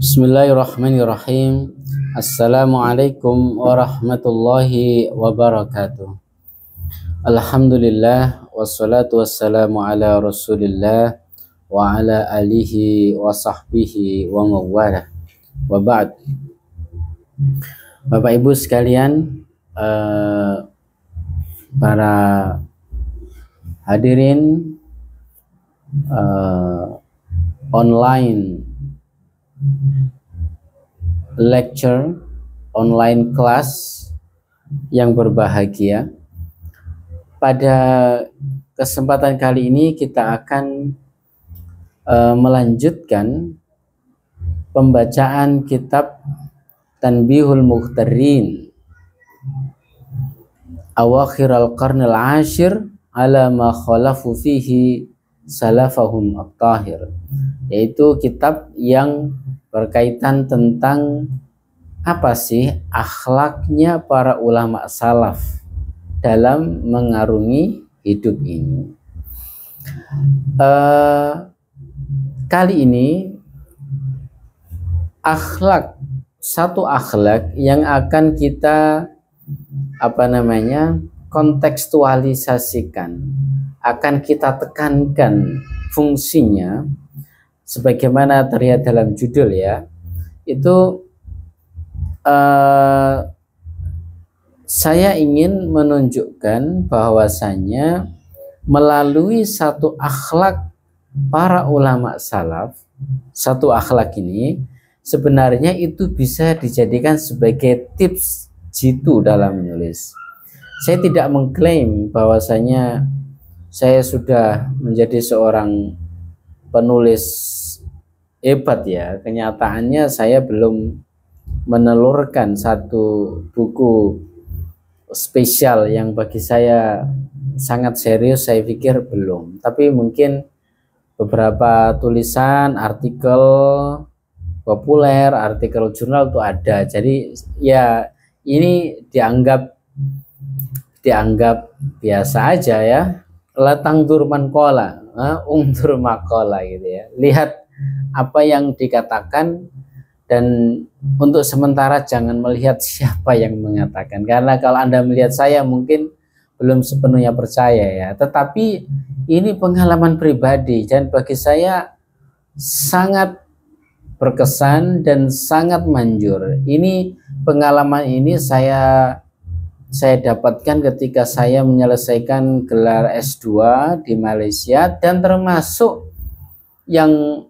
Bismillahirrahmanirrahim. Assalamualaikum warahmatullahi wabarakatuh. Alhamdulillah wassalatu wassalamu ala Rasulillah wa ala alihi wa sahbihi wa mawalah. Wa ba'd. Bapak Ibu sekalian, para hadirin online lecture, online class yang berbahagia. Pada kesempatan kali ini kita akan melanjutkan pembacaan kitab Tanbihul Mukhtarin Awakhir al-Qarn al-Ashir ala ma khalafu fihi salafahum at-tahir, yaitu kitab yang berkaitan tentang apa sih akhlaknya para ulama salaf dalam mengarungi hidup ini. Kali ini satu akhlak yang akan kita kontekstualisasikan, akan kita tekankan fungsinya sebagaimana terlihat dalam judul ya. Itu saya ingin menunjukkan bahwasanya melalui satu akhlak para ulama salaf, satu akhlak ini sebenarnya itu bisa dijadikan sebagai tips jitu dalam menulis. Saya tidak mengklaim bahwasanya saya sudah menjadi seorang penulis hebat ya. Kenyataannya saya belum menelurkan satu buku spesial yang bagi saya sangat serius, saya pikir belum. Tapi mungkin beberapa tulisan, artikel populer, artikel jurnal itu ada. Jadi ya ini dianggap biasa aja ya. Latang durman kola, ungdur makola gitu ya. Lihat apa yang dikatakan dan untuk sementara jangan melihat siapa yang mengatakan, karena kalau Anda melihat saya mungkin belum sepenuhnya percaya ya. Tetapi ini pengalaman pribadi dan bagi saya sangat berkesan dan sangat manjur. Ini pengalaman ini saya dapatkan ketika saya menyelesaikan gelar S2 di Malaysia, dan termasuk yang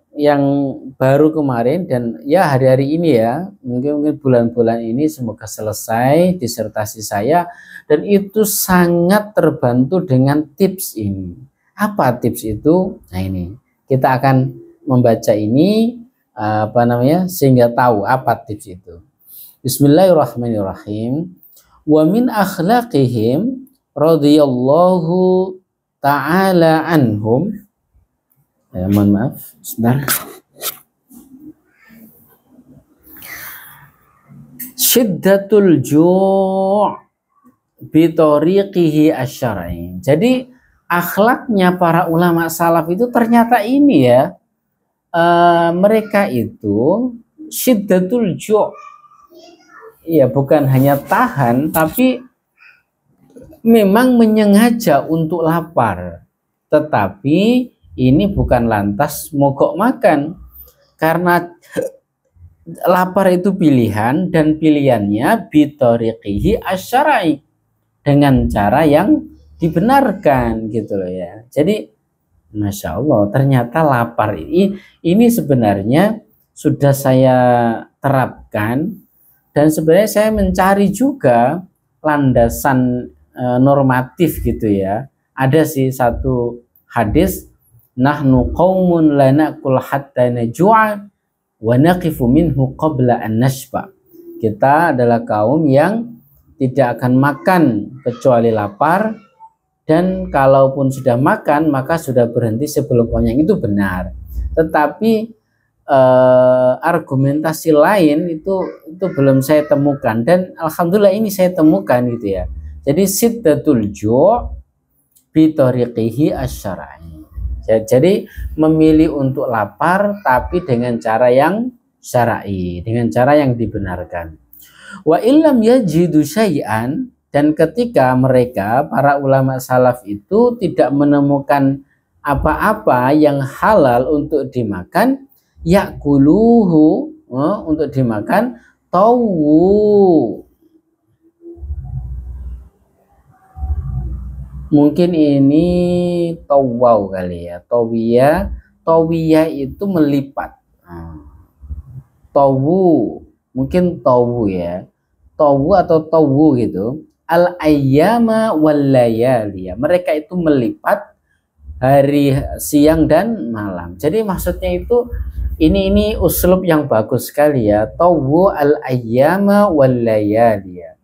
baru kemarin dan ya hari-hari ini ya, mungkin bulan-bulan ini semoga selesai disertasi saya, dan itu sangat terbantu dengan tips ini. Apa tips itu? Nah ini kita akan membaca ini sehingga tahu apa tips itu. Bismillahirrahmanirrahim. Wa min akhlaqihim radhiyallahu ta'ala anhum. Mohon maaf, sebentar. Syiddatul ju' bi tariqihi asy-syar'i. Jadi akhlaknya para ulama salaf itu ternyata ini ya, mereka itu syiddatul ju'. Ya, bukan hanya tahan, tapi memang menyengaja untuk lapar. Tetapi ini bukan lantas mogok makan, karena lapar itu pilihan, dan pilihannya bitariqihi asy-syar'i, dengan cara yang dibenarkan gitu loh ya. Jadi Masya Allah, ternyata lapar ini sebenarnya sudah saya terapkan. Dan sebenarnya saya mencari juga landasan normatif gitu ya. Ada sih satu hadis, nahnu qaumun la na'kul hatta najua wa naqifu minhu qabla an nashba. Kita adalah kaum yang tidak akan makan kecuali lapar, dan kalaupun sudah makan maka sudah berhenti sebelum kenyang. Itu benar. Tetapi argumentasi lain itu belum saya temukan, dan alhamdulillah ini saya temukan gitu ya. Jadi siddatul ju' bi tariqihi asy-syar'i. Jadi memilih untuk lapar tapi dengan cara yang syar'i, dengan cara yang dibenarkan. Wa illam yajidu syai'an, dan ketika mereka para ulama salaf itu tidak menemukan apa-apa yang halal untuk dimakan, yakuluhu, untuk dimakan, tawu. Mungkin ini tawau kali ya, tawiyah itu melipat. Tawu, mungkin tawu ya, tawu atau tawu gitu. Al ayyama wal layaliya, mereka itu melipat hari, siang dan malam. Jadi maksudnya itu ini uslub yang bagus sekali ya, tawu al ayyama wal layaliya.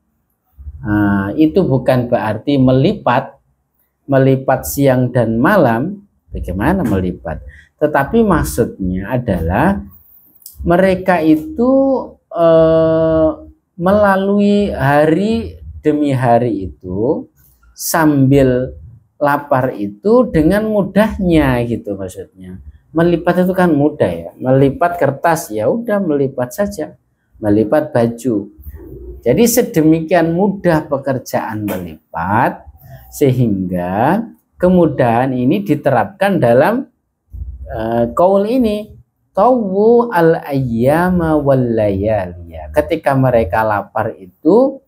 Itu bukan berarti melipat siang dan malam. Bagaimana melipat? Tetapi maksudnya adalah mereka itu melalui hari demi hari itu sambil lapar itu dengan mudahnya gitu maksudnya. Melipat itu kan mudah ya. Melipat kertas ya udah melipat saja. Melipat baju. Jadi sedemikian mudah pekerjaan melipat sehingga kemudahan ini diterapkan dalam qaul ini, tawu al ayyama wal layaliya. Ketika mereka lapar itu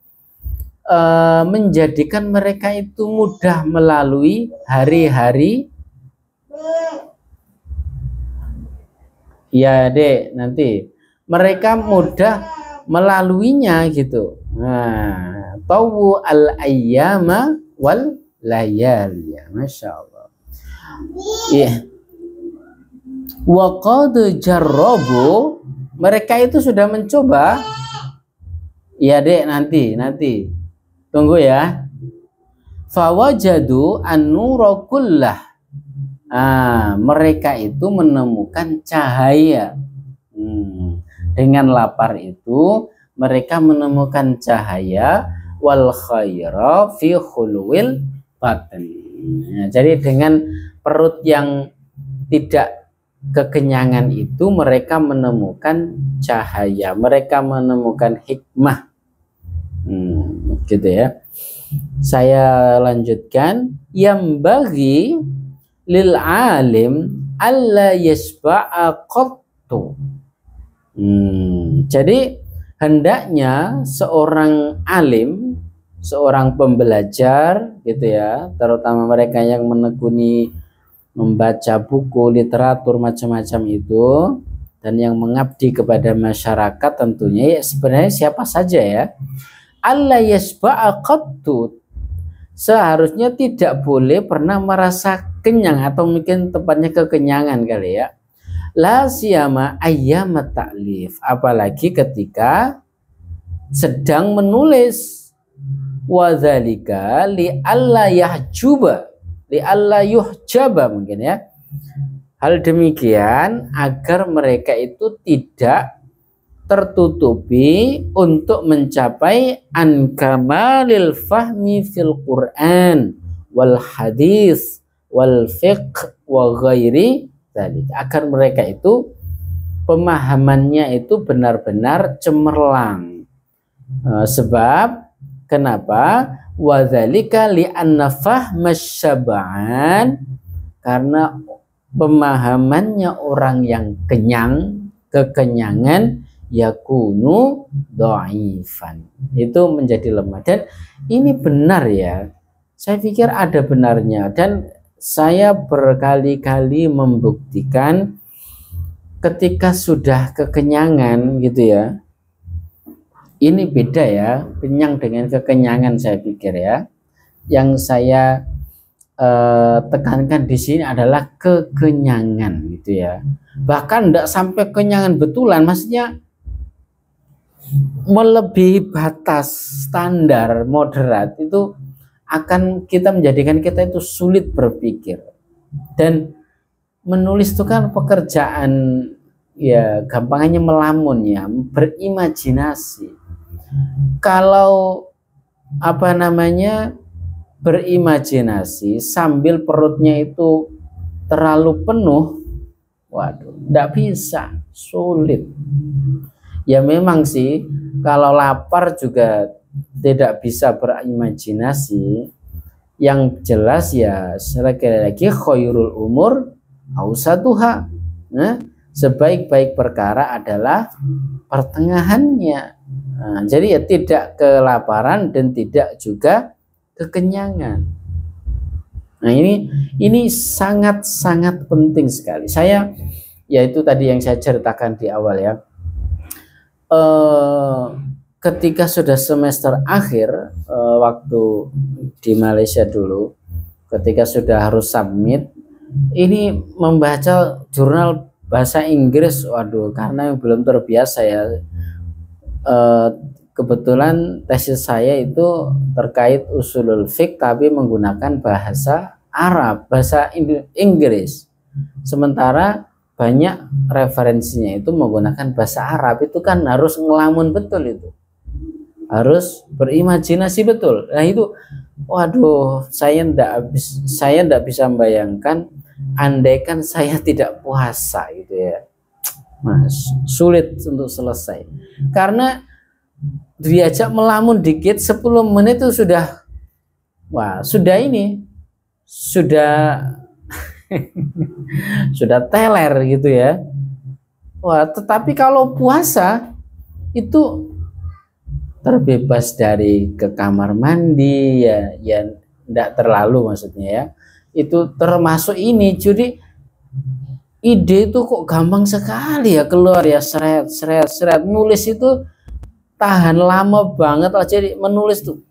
menjadikan mereka itu mudah melalui hari-hari. Ya dek, nanti mereka mudah melaluinya gitu. Nah, tawu al ayyama wal layaliya, masya Allah. Iya. Wa qad jarrabu, mereka itu sudah mencoba. Iya dek, nanti tunggu ya. Fawajadu an-nura kullah, mereka itu menemukan cahaya. Dengan lapar itu mereka menemukan cahaya, wal khaira fi khulwil batin. Jadi dengan perut yang tidak kekenyangan itu mereka menemukan cahaya, mereka menemukan hikmah. Gitu ya. Saya lanjutkan, yang bagi lil alim alla yasba'a qattu. Jadi hendaknya seorang alim, seorang pembelajar gitu ya, terutama mereka yang menekuni membaca buku, literatur macam-macam itu, dan yang mengabdi kepada masyarakat tentunya ya sebenarnya siapa saja ya. Allah yasba'a qattu, seharusnya tidak boleh pernah merasa kenyang, atau mungkin tepatnya kekenyangan kali ya. La siyama ayyam ta'lif, apalagi ketika sedang menulis. Wa dzalika li alla yahjuba, li alla yuhjaba, mungkin ya. Hal demikian agar mereka itu tidak tertutupi untuk mencapai an kamalil fahmi fil Quran wal hadis wal fiqh wa ghairi dzalik, agar mereka itu pemahamannya itu benar-benar cemerlang. Sebab kenapa? Wa dzalika li anna fahmasyab'an, karena pemahamannya orang yang kenyang, kekenyangan, yakunu dhaifan, itu menjadi lemah. Dan ini benar ya, saya pikir ada benarnya, dan saya berkali-kali membuktikan ketika sudah kekenyangan gitu ya, ini beda ya, kenyang dengan kekenyangan. Saya pikir ya, yang saya tekankan di sini adalah kekenyangan gitu ya, bahkan tidak sampai kenyangan betulan, maksudnya melebihi batas standar moderat, itu akan kita menjadikan kita itu sulit berpikir. Dan menulis itu kan pekerjaan ya, gampangannya melamun ya, berimajinasi. Kalau berimajinasi sambil perutnya itu terlalu penuh, waduh, tidak bisa, sulit. Ya memang sih, kalau lapar juga tidak bisa berimajinasi. Yang jelas ya sekali lagi khairul umur ausatuha. Nah, sebaik-baik perkara adalah pertengahannya. Nah, jadi ya tidak kelaparan dan tidak juga kekenyangan. Nah, ini sangat-sangat penting sekali. Saya yaitu tadi yang saya ceritakan di awal ya. Ketika sudah semester akhir, waktu di Malaysia dulu, ketika sudah harus submit, ini membaca jurnal bahasa Inggris, waduh, karena belum terbiasa ya. Kebetulan tesis saya itu terkait usulul fiqh tapi menggunakan bahasa Arab, bahasa Inggris. Sementara banyak referensinya itu menggunakan bahasa Arab, itu kan harus ngelamun betul itu. Harus berimajinasi betul. Nah itu, waduh, saya tidak bisa membayangkan andaikan saya tidak puasa gitu ya. Mas, sulit untuk selesai. Karena diajak melamun dikit 10 menit itu sudah, wah, sudah ini, sudah sudah teler gitu ya. Wah, tetapi kalau puasa itu terbebas dari ke kamar mandi ya tidak terlalu maksudnya ya, itu termasuk ini. Jadi ide itu kok gampang sekali ya keluar ya, seret nulis itu tahan lama banget lah. Jadi menulis tuh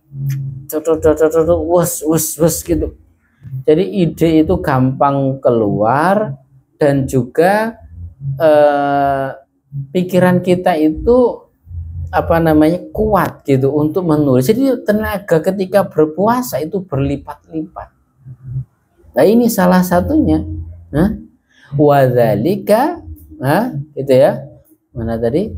wus gitu. Jadi ide itu gampang keluar dan juga pikiran kita itu kuat gitu untuk menulis. Jadi tenaga ketika berpuasa itu berlipat-lipat. Nah ini salah satunya. Wadzalika, gitu ya. Mana tadi?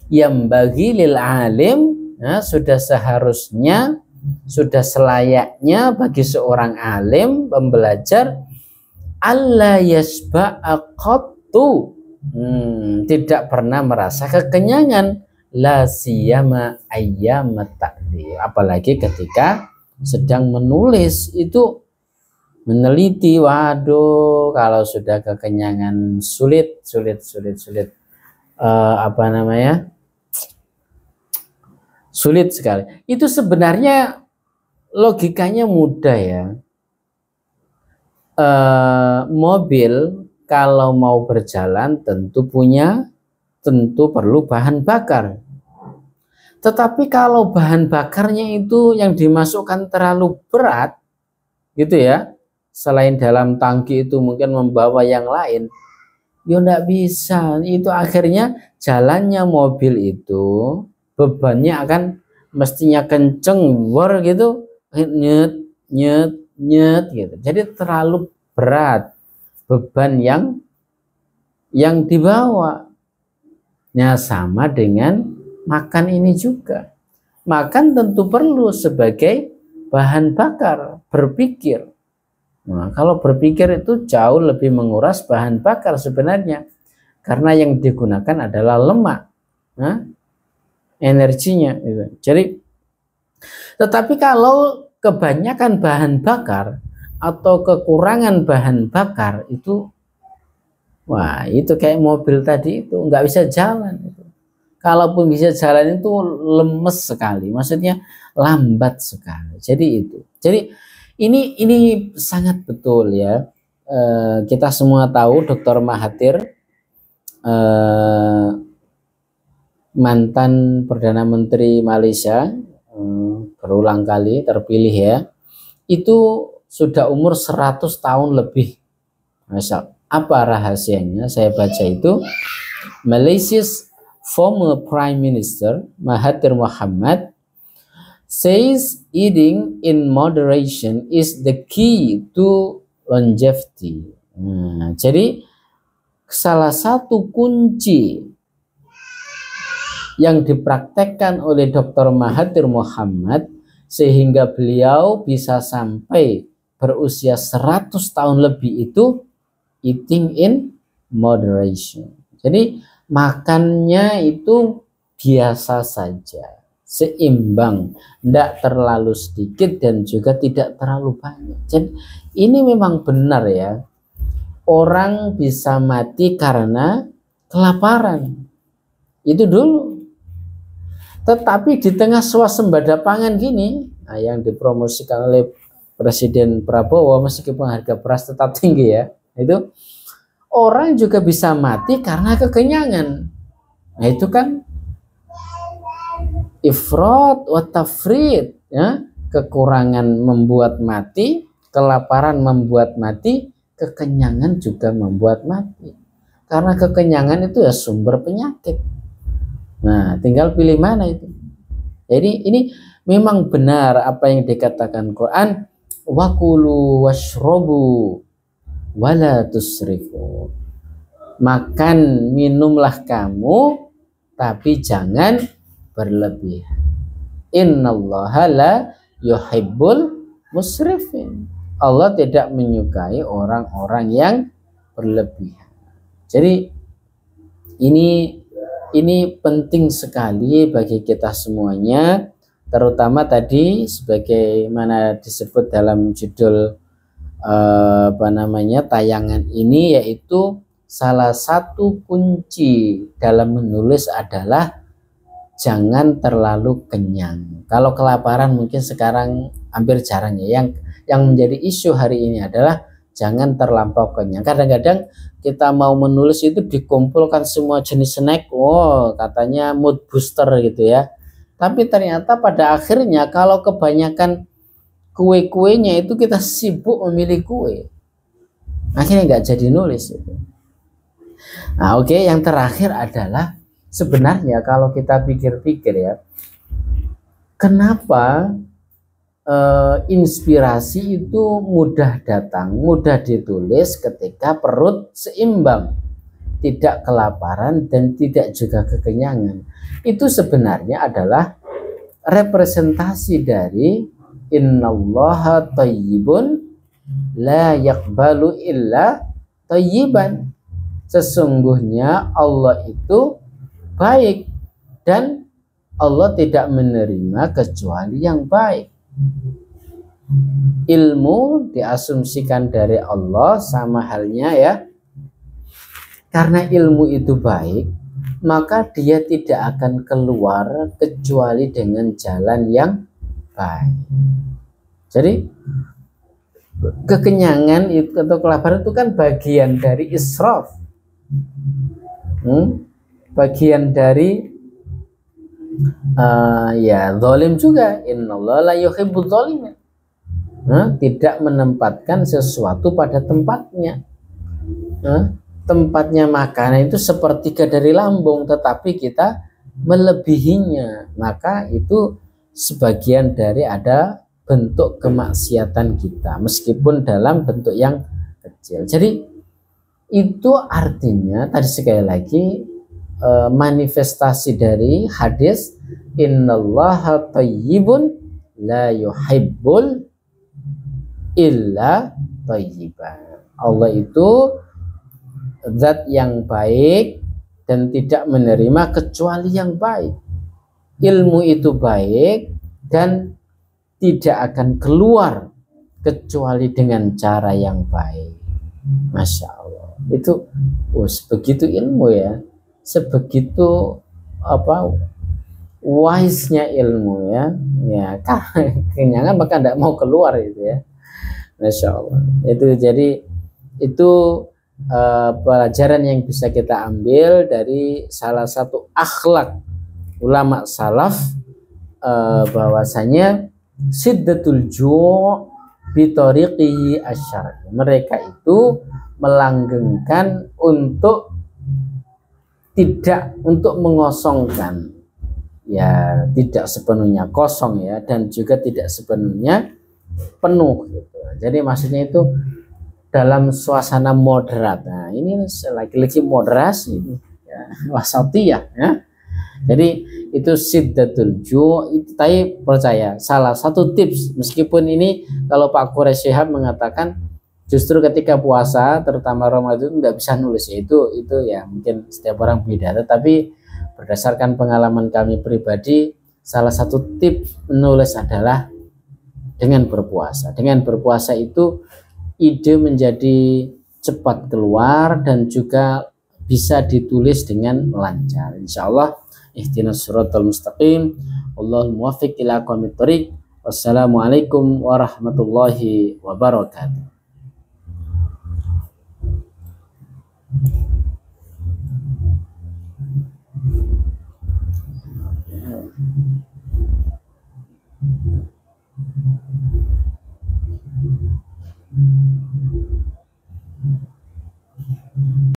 Yang bagi lil alim, sudah seharusnya, sudah selayaknya bagi seorang alim pembelajar alla yasba'a qattu, tidak pernah merasa kekenyangan, la siyama ayyamat ta'dil, apalagi ketika sedang menulis itu meneliti. Waduh, kalau sudah kekenyangan sulit sulit sekali. Itu sebenarnya logikanya mudah ya. Mobil kalau mau berjalan tentu perlu bahan bakar. Tetapi kalau bahan bakarnya itu yang dimasukkan terlalu berat gitu ya, selain dalam tangki itu mungkin membawa yang lain, ya enggak bisa. Itu akhirnya jalannya mobil itu bebannya akan mestinya kenceng war gitu, nyet gitu. Jadi terlalu berat beban yang dibawa. Nah, sama dengan makan ini juga. Makan tentu perlu sebagai bahan bakar, berpikir. Nah, kalau berpikir itu jauh lebih menguras bahan bakar sebenarnya, karena yang digunakan adalah lemak, energinya. Gitu. Jadi, tetapi kalau kebanyakan bahan bakar atau kekurangan bahan bakar itu, wah, itu kayak mobil tadi itu nggak bisa jalan. Kalaupun bisa jalan itu lemes sekali, maksudnya lambat sekali. Jadi itu. Jadi ini sangat betul ya. Kita semua tahu Dr. Mahathir, mantan Perdana Menteri Malaysia, berulang kali terpilih ya. Itu sudah umur 100 tahun lebih. Masa apa rahasianya? Saya baca itu, Malaysia's former Prime Minister Mahathir Mohamad says eating in moderation is the key to longevity. Jadi salah satu kunci yang dipraktekkan oleh Dr. Mahathir Mohamad sehingga beliau bisa sampai berusia 100 tahun lebih itu eating in moderation. Jadi makannya itu biasa saja, seimbang, tidak terlalu sedikit dan juga tidak terlalu banyak. Jadi ini memang benar ya, orang bisa mati karena kelaparan, itu dulu. Tetapi di tengah swasembada pangan gini, nah yang dipromosikan oleh Presiden Prabowo, meskipun harga beras tetap tinggi ya, itu orang juga bisa mati karena kekenyangan. Nah itu kan ifrat wa tafrid ya, kekurangan membuat mati, kelaparan membuat mati, kekenyangan juga membuat mati. Karena kekenyangan itu ya sumber penyakit. Nah, tinggal pilih mana itu. Jadi ini memang benar apa yang dikatakan Quran, wakulu washrobu wala tusrifu. Makan minumlah kamu tapi jangan berlebihan. Innallaha la yuhibbul musrifin. Allah tidak menyukai orang-orang yang berlebihan. Jadi ini penting sekali bagi kita semuanya, terutama tadi sebagaimana disebut dalam judul tayangan ini, yaitu salah satu kunci dalam menulis adalah jangan terlalu kenyang. Kalau kelaparan mungkin sekarang hampir jarang ya. Yang menjadi isu hari ini adalah jangan terlampau kenyang. Kadang-kadang kita mau menulis itu dikumpulkan semua jenis snack, katanya mood booster gitu ya. Tapi ternyata pada akhirnya kalau kebanyakan kue-kuenya itu kita sibuk memilih kue, akhirnya nggak jadi nulis itu. Nah oke, yang terakhir adalah sebenarnya kalau kita pikir-pikir ya, kenapa inspirasi itu mudah datang, mudah ditulis ketika perut seimbang, tidak kelaparan dan tidak juga kekenyangan. Itu sebenarnya adalah representasi dari innallaha thayyibun la yaqbalu illa thayyiban. Sesungguhnya Allah itu baik dan Allah tidak menerima kecuali yang baik. Ilmu diasumsikan dari Allah, sama halnya ya, karena ilmu itu baik, maka dia tidak akan keluar kecuali dengan jalan yang baik. Jadi kekenyangan itu atau kelaparan itu kan bagian dari israf, bagian dari zalim juga. Innallaha la yuhibbudz zalimin. Tidak menempatkan sesuatu pada tempatnya. Tempatnya makanan itu sepertiga dari lambung, tetapi kita melebihinya, maka itu sebagian dari ada bentuk kemaksiatan kita, meskipun dalam bentuk yang kecil. Jadi itu artinya tadi sekali lagi manifestasi dari hadis innallaha thayyibun la yuhibbul illa thayyiban. Allah itu zat yang baik dan tidak menerima kecuali yang baik. Ilmu itu baik dan tidak akan keluar kecuali dengan cara yang baik. Masya Allah, itu sebegitu ilmu ya, sebegitu wise-nya ilmu ya. Kenyangan maka tidak mau keluar itu ya. Masya Allah. Itu jadi itu pelajaran yang bisa kita ambil dari salah satu akhlak ulama salaf, bahwasanya siddatul ju' bi tariqihi asy-syar'i. Mereka itu melanggengkan untuk mengosongkan, ya tidak sepenuhnya kosong ya, dan juga tidak sepenuhnya penuh gitu. Jadi maksudnya itu dalam suasana moderat. Nah ini lagi-lagi moderasi ya, wasatiyah ya. Jadi itu siddatul ju'. Itu tadi percaya salah satu tips, meskipun ini kalau Pak Quraish Shihab mengatakan Justru ketika puasa, terutama Ramadan, itu nggak bisa nulis. Itu ya mungkin setiap orang beda. Tetapi berdasarkan pengalaman kami pribadi, salah satu tips menulis adalah dengan berpuasa. Dengan berpuasa itu ide menjadi cepat keluar dan juga bisa ditulis dengan lancar. Insya Allah, ihdinas siratal mustaqim. Wallahul muwaffiq ila aqwamit thoriq. Wassalamualaikum warahmatullahi wabarakatuh.